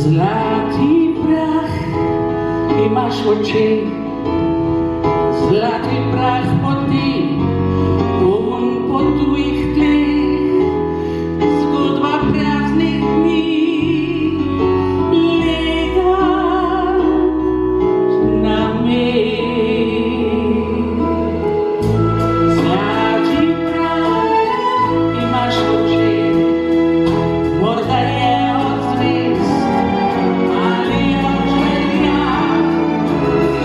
Zlatý prach i máš oči, zlatý prach pod tým, po tvojich tlích, zgodba prázdnych dní, ležá na mě. Zlatý prach i máš oči, morda je odřez, ale oželia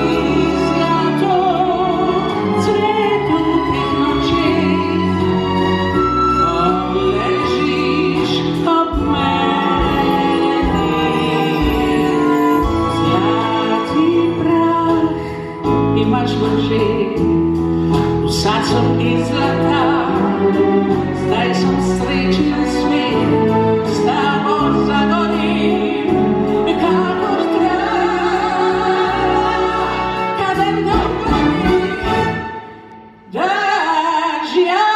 i zlato cvetu těch nocí. Ležíš obmedný, zlatý prach i máš oči, dusá som i zlatá, zdaj som srečil smiech, stávo zagorím, kako strach, kada mnou bolí dažďa.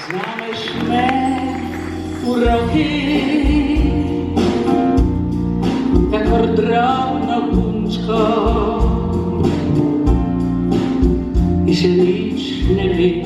Známe jsme úroky, tako drobno punčko, i se nič neví.